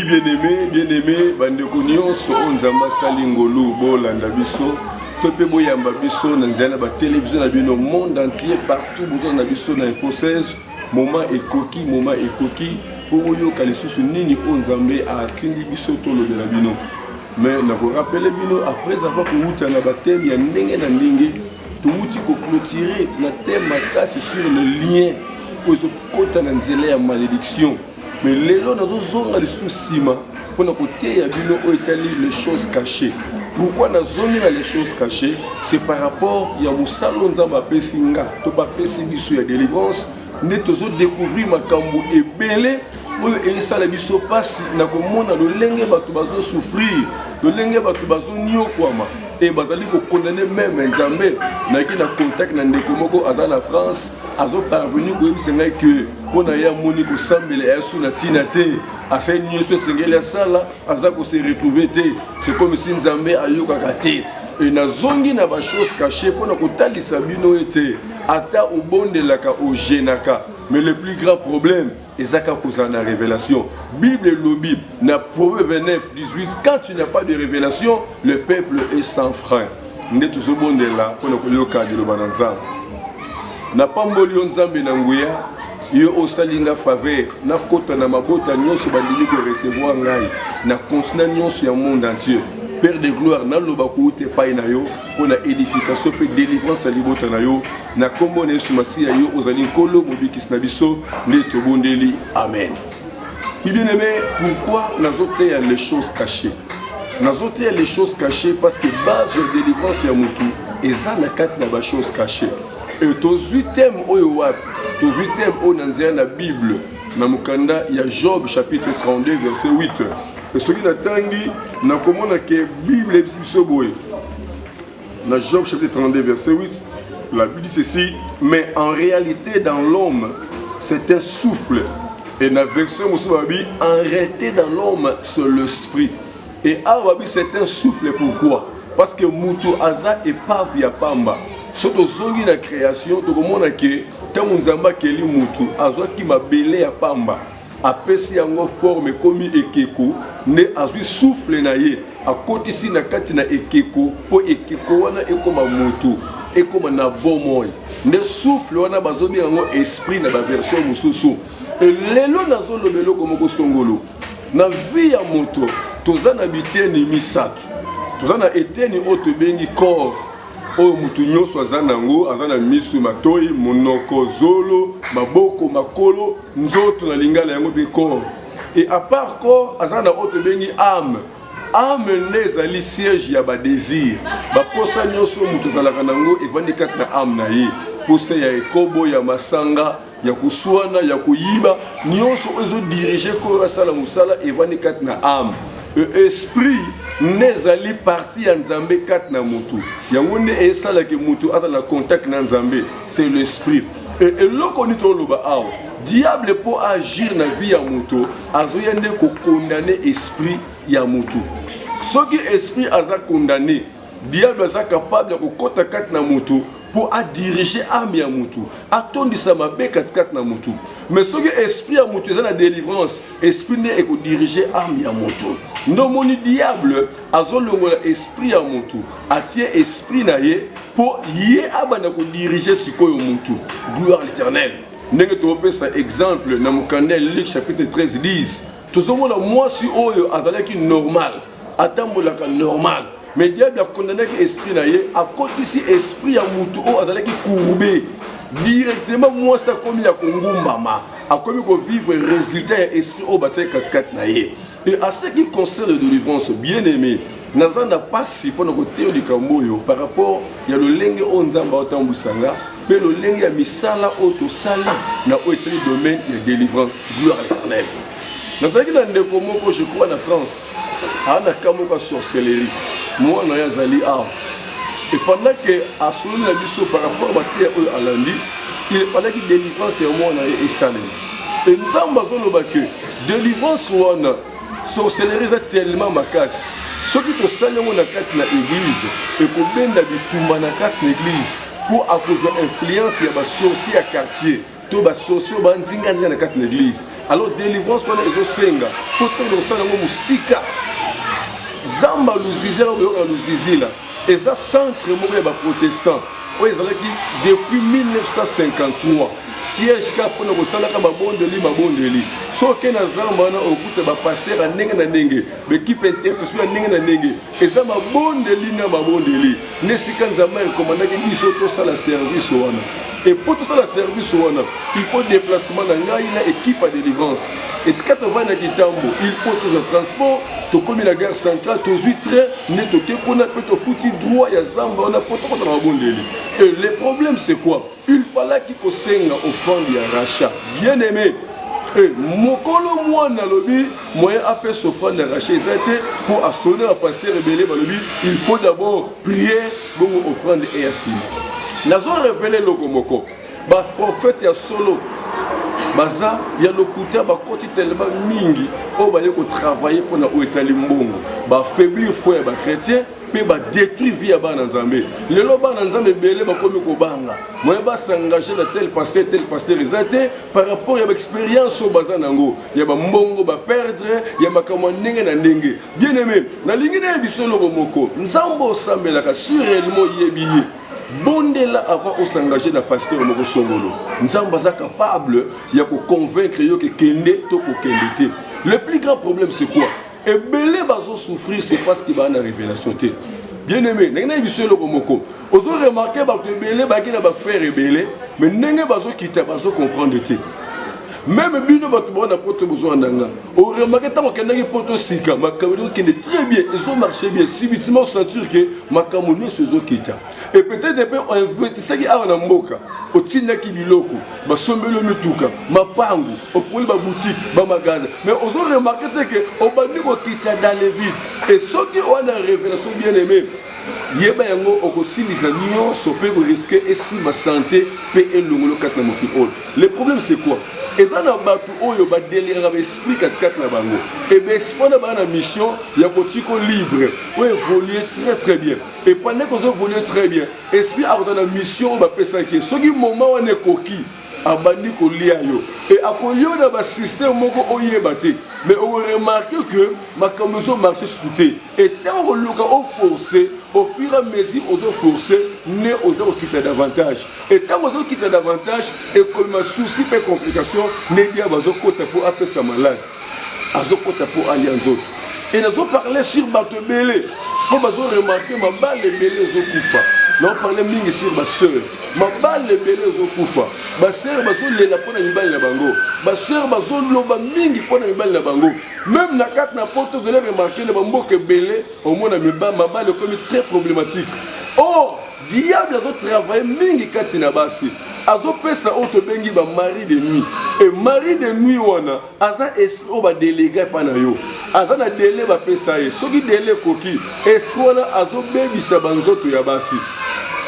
bien-aimé, bandeko nyonso onzamba salingolo bolanda biso, tope boyamba biso na nzela ba télévision na bino monde entier partout besoin na biso na Info 16, moment ekoki pour yoka lisusu nini onzambe atindi biso tolobela bino. Mais na ko rappeler bino après avoir kouta na batem ya ndenge na ndenge, touti ko clôturer na thème makasi sur le lien pour ce kota na nzela ya malédiction. Mais lelo nazo zonga lisusu sima pour na côté ya bino o etali les choses cachées. Pourquoi na zoni na les choses cachées? C'est par rapport ya musalo nzamba pesinga to ba pesi biso ya délivrance ne tozo découvrir makambo ebele oyo esala biso pasi na komona lolenge bato bazo souffrir, lolenge bato bazo nyokwama et bazali ko condamner même nzambe na ki na contact na ndeko moko aza na France azo parvenir ko yebisenga que pona ya moni ko sambele ya suna tinate a fait nyuso sengela sala aza ko se retrouver te. C'est comme si nzambe ayoka kate et na zongi na ba chose cachée pona ko talisa bino ete ata obondelaka o genaka. Mais le plus grand problème ezaka kozana révélation. Bible lobi na Proverbe 29 18, quand tu n'as pas de révélation, le peuple est sans frein. Nde to zobondela pona ko yoka de lobananza. Na pamboli nzambe na nguya yo osalinga faveur na kota na mabota nyonso bandimi ko recevoir ngai na constant nyonso ya monde entier. Père de gloire na loba ko te pai na yo pona édification pe délivrance à libota na yo na kombo na Yesu Masiya yo ozali nkolo mobikisi na biso nde tobondeli amen. Bien-aimé, pourquoi nazote ya les choses cachées? Nazote ya les choses cachées parce que base de délivrance ya mutu eza na kati na ba choses cachées. Et tozwi thème oyo wapi? Tozwi thème oyo na nzela na Bible na mukanda ya Job chapitre 32 verset 8. Et ce qui n'attendit, n'a commandé que Bible et Bible. Dans Job chapitre 32 verset 8, la Bible dit ceci, mais en réalité dans l'homme, c'est un souffle. Et dans la version Moussababi, en réalité dans l'homme, c'est l'esprit. Et Awabi, c'est un souffle, pourquoi? Parce que Moutou Aza et Pavia Pamba. Surtout zongi la création, tout le monde a que, tant Mounzamba Keli Moutou, Aza qui m'a belé à Pamba. Apesi yango forme komi ekeko ne azwi souffle na ye akoti si na kati na ekeko po ekeko wana ekoma moto ekoma na bomoi ne souffle wana bazobi yango esprit na ba version mususu lelo nazo lobelo komoko songolo na vie ya moto toza na biteni misatu toza na eteni oto bengi corps oyo mutu nyonso aza nango aza na misu matoi monoko zolo maboko makolo nzoto na lingala yango bi corps et à part corps aza na oto bengi âme nde ezali siège ya ba désir ba posa nyonso mutu azalaka nango evandi kati na âme na ye posa ya ekobo ya masanga ya kuswana ya kuyiba nyonso ezo diriger ko asala musala evandi kati na âme esprit nezali parti ya nzambe kat na mutu yango ne esala ke mutu ata na contact na nzambe c'est l'esprit et loko ni to loba aw diable pour agir na vie ya mutu azoya nde ko condamner esprit ya mutu soki esprit aza condamné diable aza capable de kokota kat na mutu pour à diriger âme ya mutu atondisa mabe kat na mutu mais soki esprit ya mutu eza na délivrance esprit ne eko diriger âme ya mutu ndo moni diable azolongola esprit ya mutu atie esprit na ye pour ye abana ko diriger sikoyo mutu gloire à l'Éternel ndenge topesa exemple na mukanda Luc chapitre 13 10 tozomona mwasi oyo azalaki normal atambolaka normal. Mais diable a condamné l'esprit à côté si esprit a moutou a qui courbé directement moi ça comme il y a Congo mama a comme il vivre résultat esprit au bataille 4 naïe et à ce qui concerne la délivrance bien aimé naza n'a pas si pour notre théorie kamboyo par rapport il y a le lenge onzamba otambusanga mais le lenge ya misala auto sali na autre domaine de délivrance gloire à l'Éternel naza qui dans des moko je crois en France ana kamoka sorcellerie moi na yazali a et pendant que à celui la biso par rapport à terre alandi il fallait que délivrance et moi na esalé et nous avons besoin que délivrance wana sorcellerie est tellement makasi ce qui te sale mon akati na église et ko benda bitumba na kati na église pour à cause de influence ya ba sorcier à quartier to ba socio ba nzinga na kati l'église. Alors délivrance wana ezosenga faut que le sang ngo musika zamba luzizela oyo luzizila et ça centre moko ya ba protestant oyo ezalaki depuis 1953 siège ka pona kosalaka mabondeli soki na zamba wana okuta bapasteur ya ndenge na ndenge bekipe intercession ya ndenge na ndenge eza mabondeli nesika nzambe ekomandaki biso tosala service wana et pour tout la service wana il faut déplacement na ngai na équipe à délivrance esika tova na kitambo il faut tout le transport tokomi na gare centrale tozwi train ne toke mpona mpe tofuti droit ya zamba wana po tokota na mabondeli. Et le problème c'est quoi? Il fallait qu'il kosenga offrande ya rachat bien aimé. Et mokolo mwana lobi moyen apé s'offrande ya rachat ezate pour assonner à pasteur rebelle balobi il faut d'abord prier bon offrande et assis. Nazo révélé lokomoko ba prophète ya solo baza ya lokuta ba koti tellement mingi o ba yeko travailler pour na oetali mbongo ba faiblir foi ba chrétien pe ba détruire vie ya bana nzambe lelo bana nzambe belé ba komi ko banga moye ba s'engager na tel pasteur ezate par rapport à l'expérience au baza nango ya ba mbongo ba perdre ya makamwa ndenge na ndenge. Bien aimé na lingi na biso lokomoko nzambo sambela ka sur réellement yebiye bondela avant de s'engager dans le pasteur Moko Songolo. Nous sommes capables de convaincre que kende to ko kende. Le plus grand problème c'est quoi? Et belé bazo souffrir c'est parce qu'il y a une révélation. Bien aimé, n'engagez pas monsieur Lokomoko. Vous avez remarqué que belé baki na ba faire rebelle, mais n'engagez bazo quitter bazo comprendre té. Même bino bato bona poto besoin nanga. O remarqué tant que n'engagez poto sika, makamoni qui est très bien, ils ont marché bien. Subitement sentir que makamoni se zo quitter. Et peut-être depuis on investissait qui a na mboka, o tina ki biloko, ba sombelo mituka, mapangu, o poli ba boutique, ba magasin. Mais on a remarqué que on bandi ko quitter dans les vides. Et ce qui on a révélation bien aimé. Yeba yango okosilisa nyonso pe ko risquer et si ma santé pe elongolo katna mokili. Le problème c'est quoi? Et ça na batu oyo ba délire avec esprit katna bango. Et ben spona ba na mission ya kotiko libre. O évoluer très bien. Et pendant que vous évoluez très bien, esprit a dans la mission ba pesa ki. Soki moment on est coquille abandi ko lia yo. Et à kolio na ba système moko oyeba te. Mais on remarque que ma camion marché tout et tant on le au forcé au fur et à mesure on doit forcer né aux autres qui fait davantage et tant aux autres qui fait davantage et comme ma souci fait complication n'est bien bazo côté pour appeler ça malade azo côté pour aller en autres et nous avons parlé sur bateau belé comme bazo remarqué ma balle belé zo kufa. Non, parlez mingi sur ma soeur. Ma balle est belle aux koufa. Ma soeur, ma soeur, la pona mibali na bango. Ma soeur, ma soeur, loba mingi pona mibali na bango. Même na carte na porte de l'avez remarqué, le bambo que belle, au moins na ma balle est comme très problématique. Or, diable a travaillé mingi katina basi. Azo pesa auto bengi ba mari de nuit. Et mari de nuit wana, aza esprit o ba délégué pana yo. Aza na délai ba pesa ye. Soki délai koki, esprit wana azo bebi sa banzoto ya basi.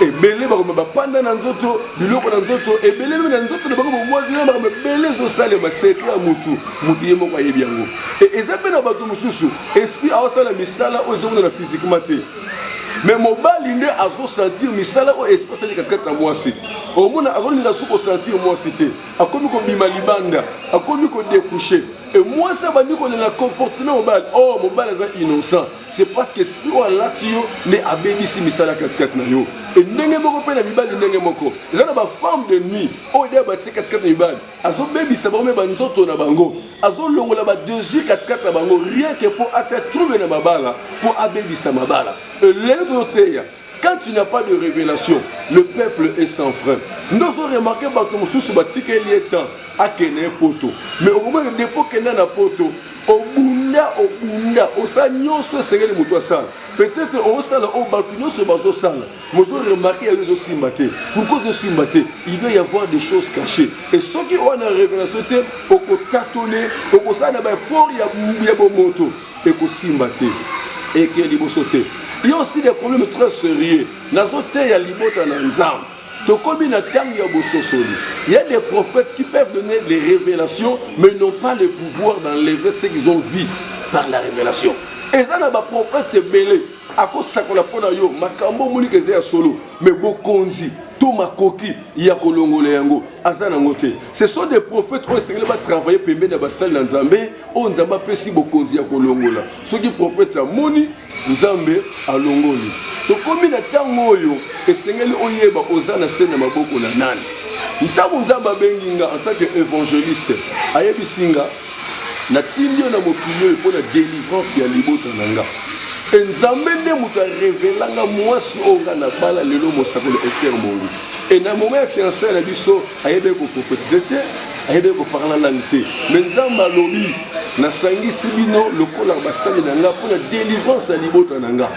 Et belé ba panda na nzoto biloko na nzoto et belé na nzoto na bango moisina ba belé zo sale ba secret mutu yemo kwa yebi yango et ezape na bato mususu esprit a osala misala ozo na physiquement te mais mobali nde azo sentir misala o esprit tali katkata mwasi au mona azo ninga suko sentir mwasi te akomi ko bima libanda akomi ko découcher et moi ça va dire qu'on a le comportement mobile. Oh mobile est innocent. C'est parce que esprit ou latio ne abébi si misala katkata na yo. Et n'engé moko pe na mibali n'engé moko. Ils ont ba femme de nuit. Oh dia ba katkata na mibali. Azo baby ça va me banzoto na bango. Azo longola ba deuxième katkata na bango rien que pour atteindre trouver na mabala pour abébi sa mabala. L'autre quand tu n'as pas de révélation, le peuple est sans frein. Nous avons remarqué que sous batika il est temps à Kenya poto. Mais au moment de dépôt Kenya na poto, au bunda, au sanyo se serait le mouton sale. Peut-être au sale au batuno se bateau sale. Nous avons remarqué qu'il y a aussi maté. Pourquoi je suis maté? Il doit y avoir des choses cachées. Et ceux qui ont la révélation, au tâtonner, au sana ba fort il y a bon moto et qu'au simbaté et qu'il y a sauter. Il y a aussi des problèmes très sérieux. Il y a des prophètes qui peuvent donner des révélations, mais n'ont pas le pouvoir d'enlever ce qu'ils ont vu par la révélation. Et ça, les prophètes belé. À cause de ça, on a yo, makambo moni que c'est solo, mais bokonzi. to makoki ya kolongola yango azana ngote. Ce sont des prophètes qui ont travaillé pembe na basali na Nzambe o Nzamba pesi bokonzi ya kolongola. Soki prophète amoni Nzambe alongoli. To komi na tango oyo esengeli oyeba ozana sena maboko na nani. Ntango Nzamba benginga en tant que évangéliste ayebisinga na tilio na mokili pour la délivrance ya libota nanga. Nzambe nde muta révélanga mwasi onga na bala lelo mosakolo Esther Mongu. Et na moment ya fiancé na biso ayebe ko prophétiser, ayebe ko parler langue te. Mais Nzamba lobi na sangisi bino lokola basali nanga pour la délivrance ya libota nanga.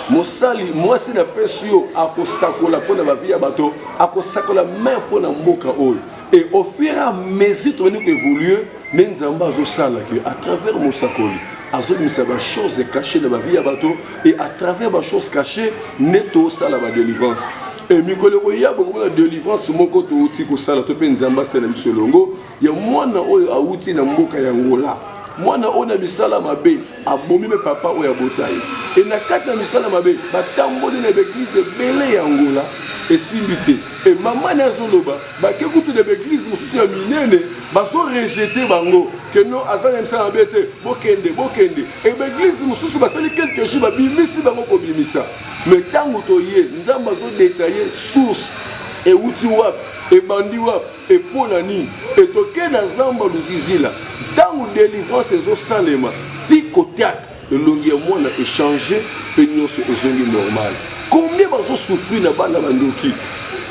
Mosali mwasi na pesio akosakola pona ba via bato akosakola main pona mboka oyo. Et au fur et à mesure que nous évoluons, Nzamba zo sala que à travers mosakoli azo misa ba choses cachées dans ma vie à bateau et à travers ba choses cachées neto sala ba délivrance. Et mikolo ko ya beaucoup de délivrance moko to uti ko sala to pe Nzamba sala biso longo ya mwana oyo auti na mboka ya Ngola. Mwana ona misala mabe abomi me papa oyo botai. Et na kati na misala mabe batamboli na église belé ya Ngola et simbité. Et maman nazoloba bake kutu de église mususu ya minene baso rejeter bango que non azana misala mabe te bokende. Et église mususu basali quelque chose babimisi bango ko bimisa. Mais tango to ye Nzamba zo détailler source et uti wap et bandi wap et ponani et toke na Nzamba luzizila. Tango délivrance ezo salema tikotak le longier mona échanger penyo so ezongi normal. Combien bazo souffrir na bana bandoki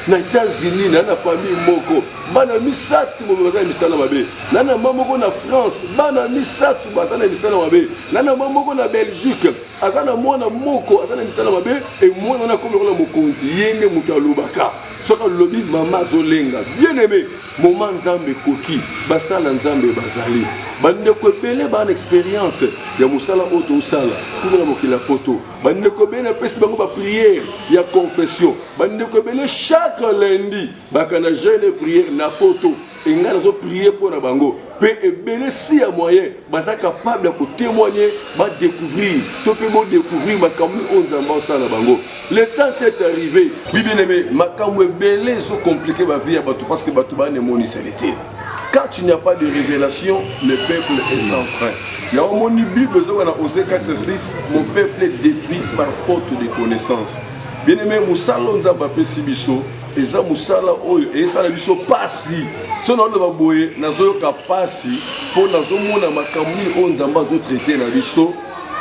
na États-Unis na famille moko bana misatu mo bazana misala mabe na mamoko na France bana misatu bazana misala mabe na mamoko na Belgique azana mwana moko azana misala mabe et mwana na komela na mokonzi yenge mutalubaka soka lobi mama zolenga bien aimé moment Nzambe koki basala Nzambe bazali bande ko belé ba expérience ya musala auto sala kuna mokila poto bande ko bena pesi bango ba prière ya confession bande ko belé chaque lundi bakana jeûne prière na poto et ngala zo prier pour na bango pe ebele si ya moyen baza capable de témoigner ba découvrir to pe mo découvrir makambu on Nzamba sala bango. Le temps est arrivé oui bien aimé makambu ebele so compliqué ba vie ya bato parce que bato ba ne monisalité. Quand il n'y a pas de révélation, le peuple est sans frein. Il y a au Bible, dans Osée 4:6, mon peuple est détruit par faute de connaissance. Bien aimé, Moussala Nzamba Pesibiso, et ça Moussala Oyo, et ça la biso passi. Si on a le boye, nazo ka passi, pour nazo mona makamuni on Nzamba zo traiter na biso.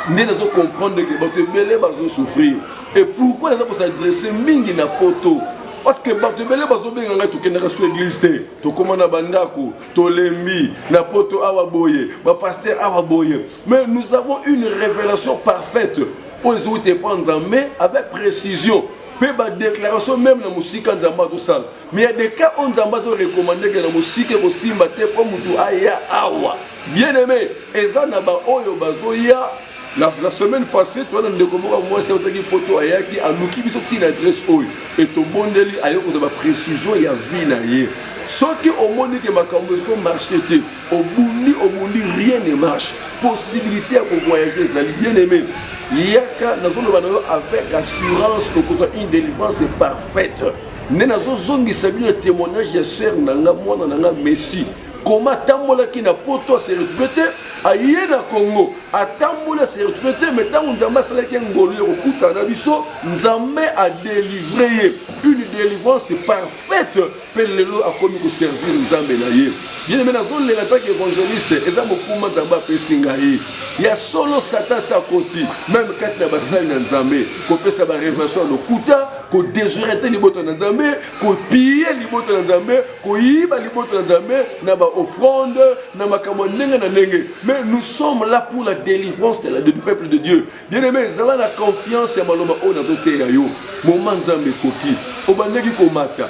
Nous devons comprendre que les belé vont souffrir. Et pourquoi nous devons s'adresser mingi na poto? Parce que bato belé bazo benga to kenda ka église te to komana bandako to lembi na poto awa boye ba pasteur awa boye. Mais nous avons une révélation parfaite aux autres Nzambe avec précision. Pe ba déclaration même na musika Nzamba to sala. Mais il y a des cas où Nzamba to recommander que na musika ko simba te po mutu aya awa. Bien aimé, eza na ba oyo bazo ya. La semaine passée, tu as découvert moi c'est autant qu'il poto ayaki a luki biso ti na adresse oyo et to bondeli ayoko za précision ya vie na ye. Ce qui au monde que makambo so marché te au bundi rien ne marche. Possibilité à voyager zali bien aimé. Yaka na zolo bana avec assurance que une délivrance parfaite. Ne na zo zongi sabi le témoignage ya sœur nanga mwana nanga Messi. Comment tambola qui n'a pas toi se retrouver à Yéna Congo à tambola se retrouver mais tant Nzamba sala ki ngolo yo kuta na biso Nzambe a délivré une délivrance parfaite pelelo a komi ko servir Nzambe na ye bien mais na zone les attaques évangélistes et za mokuma Nzamba pesinga ye ya solo Satan sa koti même quand na basali na Nzambe ko pesa ba révélation no kuta ko désoreter liboto na Nzambe ko piller liboto na Nzambe ko yiba liboto na Nzambe na ba offrande na makambo ndenge na ndenge. Mais nous sommes là pour la délivrance du peuple de Dieu. Bien aimé, zala la confiance ya maloma o na dote ya yo. Moment Nzambe koki obandeki komata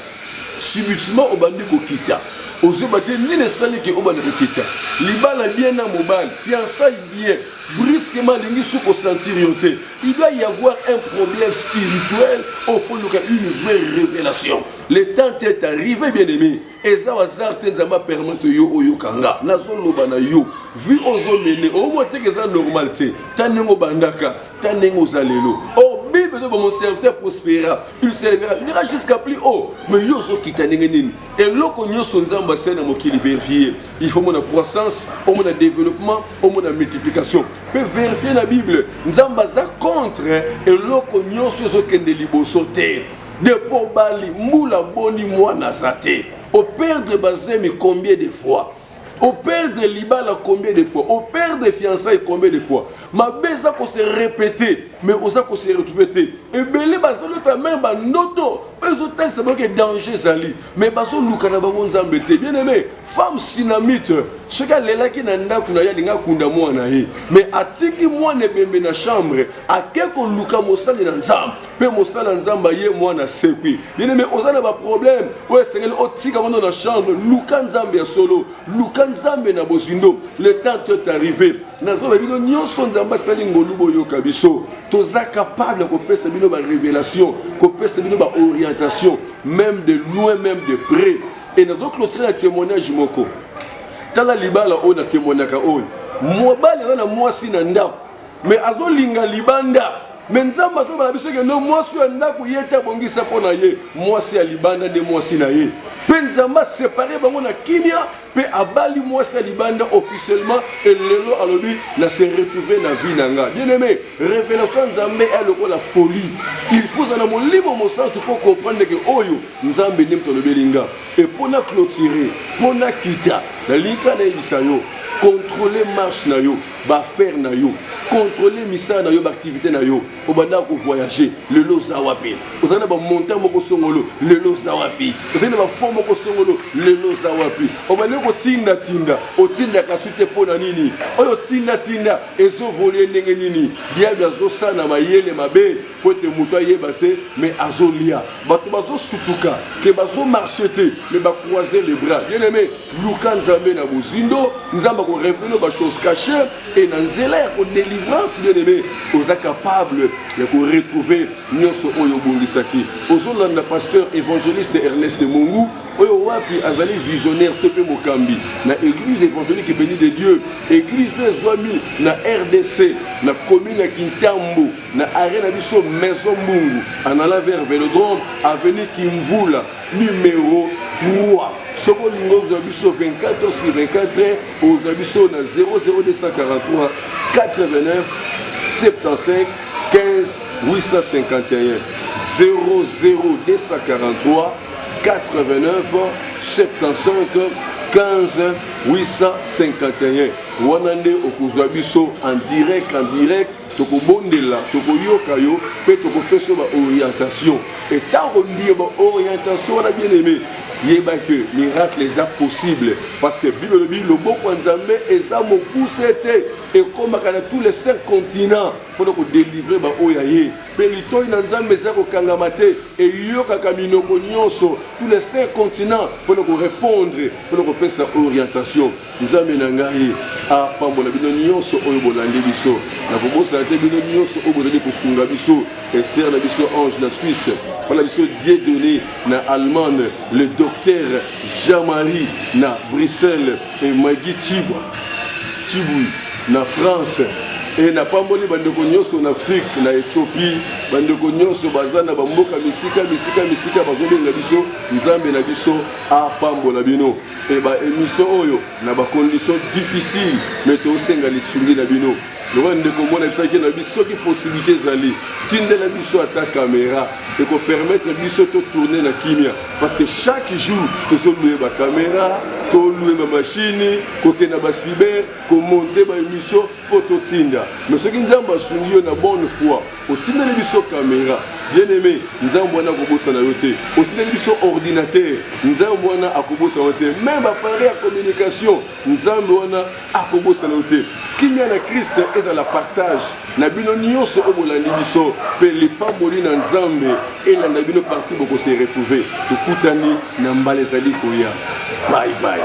subitement obandi kokita ozobate nini sali ke obandi kokita libala bien na mobile fiançailles bien brusquement lingi sou ko sentir yote. Il doit y avoir un problème spirituel au fond de une vraie révélation. Le temps est arrivé bien aimé. Eza wazarte Nzamba permettre yo oyo kanga nazo loba na yo vu ozo mene o mo te que ça normalité tanengo bandaka tanengo zalelo o bible mon serviteur prospérera, il s'élèvera, il ira jusqu'à plus haut. Mais yo so kitanengenini. Et loko nyoso nzamba sena mokili vérifier. Il faut mon croissance, au mon développement, au mon multiplication. Peut vérifier la Bible. Nzamba za contre et loko nyoso so kende liboso te. De pobali moula boni moi nazate. Au perdre bazemi combien de fois? Au perdre libala combien de fois? Au perdre fiançailles combien de fois? Ma beza ko se répéter, mais osa ko se répéter. Et belé bazalo ta main ba noto. Les hôtels c'est bon que danger zali. Mais baso lukana bango nzambete. Bien aimé, femme sinamite. Ce gars lela ki na ndaku na ya linga kunda mwana ye. Mais atiki mwana bembe na chambre, akeko luka mosali na nzamba. Pe mosala nzamba ye mwana sekwi. Bien aimé, oza na ba problème. Ouais, c'est le otika kondo na chambre, luka nzambe ya solo, luka nzambe na bozindo. Le temps est arrivé. Nazo bino nyonso nzamba sali ngolubo yo kabiso. Toza capable ko pesa bino ba révélation, ko pesa bino ba orientation, même de loin, même de près. Et nous avons clôturé un témoignage moko. Tala libala on a témoignaka oy. Moi bali na moi si nanda. Mais azo linga libanda. Mais nzamba to bala biso ke no moi si nanda ku yeta bongisa pona ye. Moi si libanda de moi si na ye. Penzamba séparé bango na kimia. Pe abali moi c'est libanda officiellement et lelo alobi na se retrouver na vie nanga. Bien aimé, révélation nzambe est la folie. Il faut dans mon libre mon sens pour comprendre que oyo nzambe nim to lobelinga et pour na clôturer, pour na kita, la linka na ibisayo, contrôler marche na yo, ba faire na yo, contrôler misa na yo, ba activité na yo, obanda ko voyager, lelo zawapi. Ozana ba monter moko songolo, lelo zawapi. Ozana ba forme moko songolo, lelo zawapi. Obanda ko tinda otinda kasute pona nini oyo tinda ezo voler ndenge nini diable azo sana mayele mabe kote muto yebate mais azolia bato bazo sutuka ke bazo marcheter mais ba croiser les bras bien aimé luka nzambe na bozindo nzamba ko révéler ba choses cachées et na nzela ko délivrance bien aimé oza capable de ko retrouver nyonso oyo bongisaki ozolanda pasteur évangéliste Ernest Mungu oyo wapi azali visionnaire tepe mokambi na église évangélique béni de Dieu église de Zwami na RDC na commune ya Kintambo na arena biso maison Mungu en allant vers Vélodrome avenue Kimvula numéro 3 soko lingo biso 24 sur 24 aux biso na 00243 89 75 15 851 00243 89 75 15 851 wanande okuzwa biso en direct toko bondela toko yoka yo pe toko peso ba orientation et tant on dit ba orientation on a bien aimé yeba que miracle est possible parce que Bible dit le bon nzambe eza mo poussete et comme dans tous les 5 continents pour nous délivrer ba oyaye pelito ina nzambe za ko kangamate et yoka kaminoko nyonso tous les 5 continents pour nous répondre pour nous pesa orientation nzambe na ngai a pambola bino nyonso oyo bolandi biso na kobosa te bino nyonso oyo bolandi kofunga biso et sœur na biso Ange la Suisse voilà biso Dieu donné na Allemagne le docteur Jean-Marie na Bruxelles et Magui Tibou na France et na pamboli bandeko nyonso na Afrique na Éthiopie bandeko nyonso bazana bamboka misika bazobenga biso nzambe na biso a pambola bino et ba émission oyo na ba conditions difficiles mais to senga lisungi na bino le bandeko mona bisaki na biso ki possibilité zali tindela biso ata caméra et ko permettre biso to tourner na kimia parce que chaque jour to louer ba caméra to louer ma machine ko kena ba cyber ko monter ba émission photo tinda mais ce qui nzamba sungi na bonne foi o tindela biso caméra bien aimé nzambo wana kobosa na yote o tindela biso ordinateur nzambo wana akobosa na yote même appareil à communication nzambo wana akobosa na yote kimia na Christ est la partage na bino nyonso obolandi biso pe le pamboli na nzambe et la na bino partout boko se retrouver tukutani na mbale zali koya bye bye.